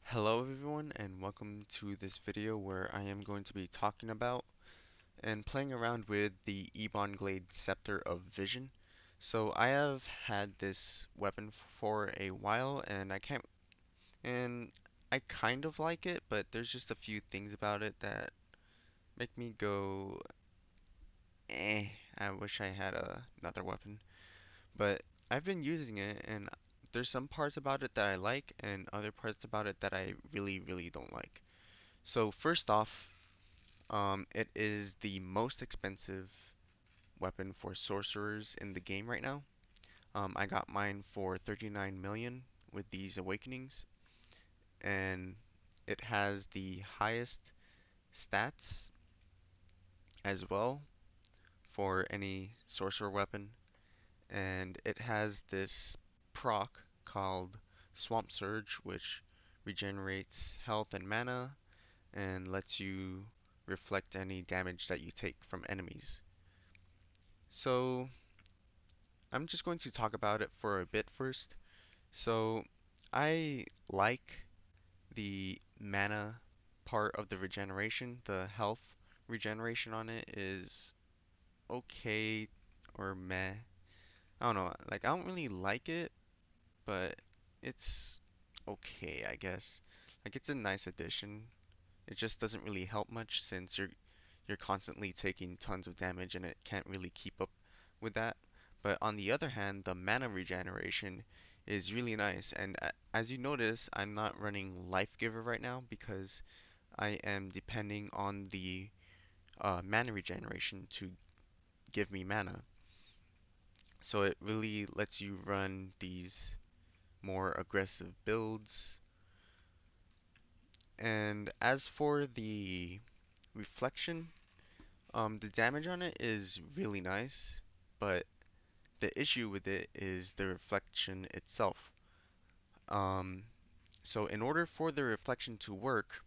Hello everyone and welcome to this video where I am going to be talking about and playing around with the Ebon Scepter of Vision. So I have had this weapon for a while and I kind of like it, but there's just a few things about it that make me go eh, I wish I had another weapon. But I've been using it and there's some parts about it that I like and other parts about it that I really don't like. So first off, it is the most expensive weapon for sorcerers in the game right now. I got mine for 39 million with these awakenings, and it has the highest stats as well for any sorcerer weapon, and it has this proc called Swamp Surge, which regenerates health and mana and lets you reflect any damage that you take from enemies. So I'm just going to talk about it for a bit first. So I like the mana part of the regeneration. The health regeneration on it is okay or meh. I don't know. Like I don't really like it, but it's okay, I guess. Like it's a nice addition. It just doesn't really help much since you're constantly taking tons of damage and it can't really keep up with that. But on the other hand, the mana regeneration is really nice. And as you notice, I'm not running Life Giver right now because I am depending on the mana regeneration to give me mana. So it really lets you run these more aggressive builds. And as for the reflection, the damage on it is really nice, but the issue with it is the reflection itself. Um, so in order for the reflection to work,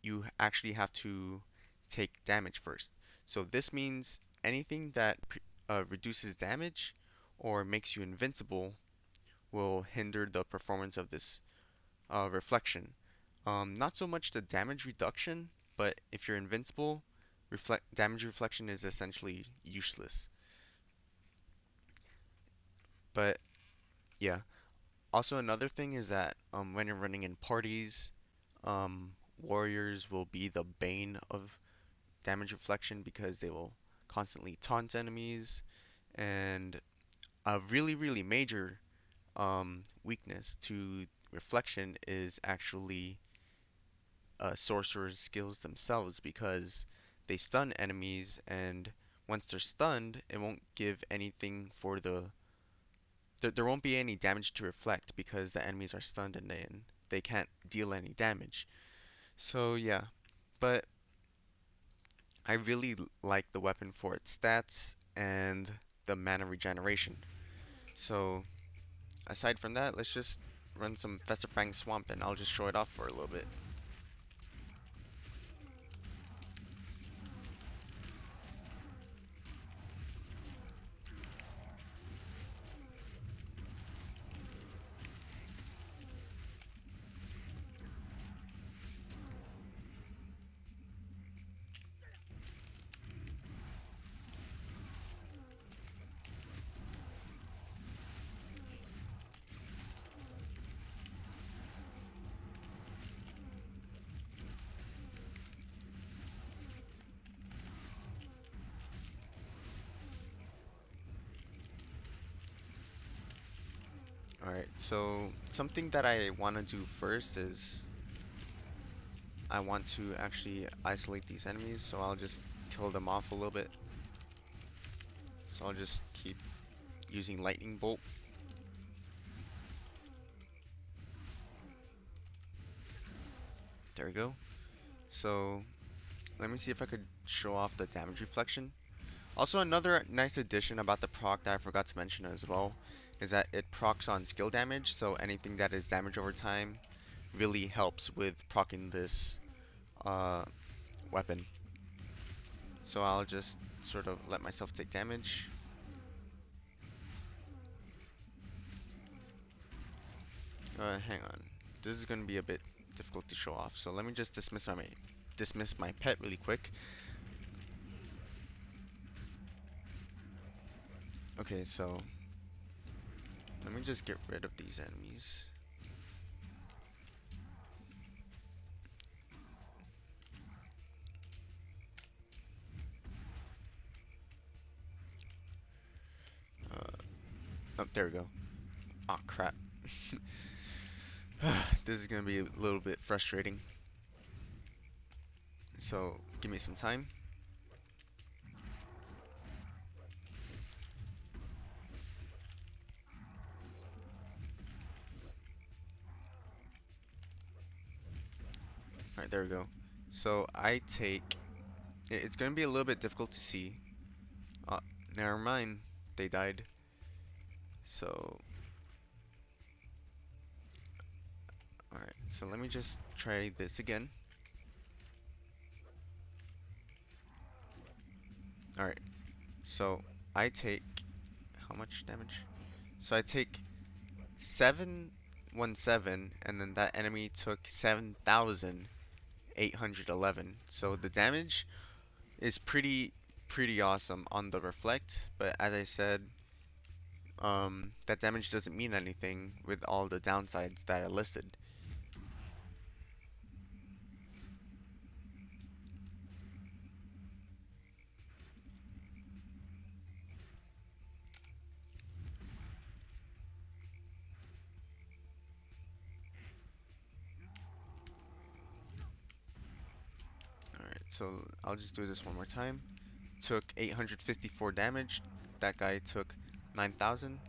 you actually have to take damage first. So this means anything that reduces damage or makes you invincible will hinder the performance of this reflection. Not so much the damage reduction, but if you're invincible, damage reflection is essentially useless. But yeah. Also, another thing is that when you're running in parties, warriors will be the bane of damage reflection because they will constantly taunt enemies. And a really major weakness to reflection is actually sorcerer's skills themselves because they stun enemies, and once they're stunned, it won't give anything for there won't be any damage to reflect because the enemies are stunned and they can't deal any damage. So yeah, but I really like the weapon for its stats and the mana regeneration. So aside from that, let's just run some Festifying Swamp and I'll just show it off for a little bit. Alright, so something that I want to do first is I want to actually isolate these enemies, so I'll just kill them off a little bit. So I'll just keep using Lightning Bolt. There we go. So let me see if I could show off the damage reflection. Also, another nice addition about the proc that I forgot to mention as well is that it procs on skill damage, so anything that is damage over time really helps with proccing this uh, weapon. So I'll just sort of let myself take damage. Hang on. this is going to be a bit difficult to show off. So let me just dismiss my pet really quick. Okay, so let me just get rid of these enemies. Oh, there we go. Oh crap. This is gonna be a little bit frustrating. So give me some time. Alright, there we go. So I take. It's gonna be a little bit difficult to see. Uh, Never mind. They died. So, alright. So let me just try this again. Alright. So I take. How much damage? So I take 717, and then that enemy took 7,811. So the damage is pretty awesome on the reflect, but as I said, that damage doesn't mean anything with all the downsides that I listed. Alright, so I'll just do this one more time. Took 854 damage. That guy took 9,000.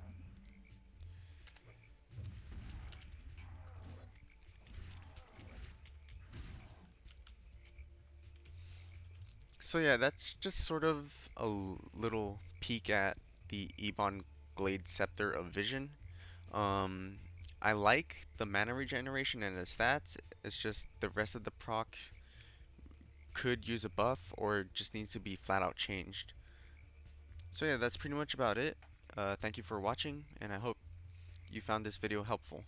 So yeah, that's just sort of a little peek at the Ebon Glade Scepter of Vision. Um, I like the mana regeneration and the stats. It's just the rest of the proc could use a buff or just needs to be flat out changed. So yeah, that's pretty much about it. Thank you for watching, and I hope you found this video helpful.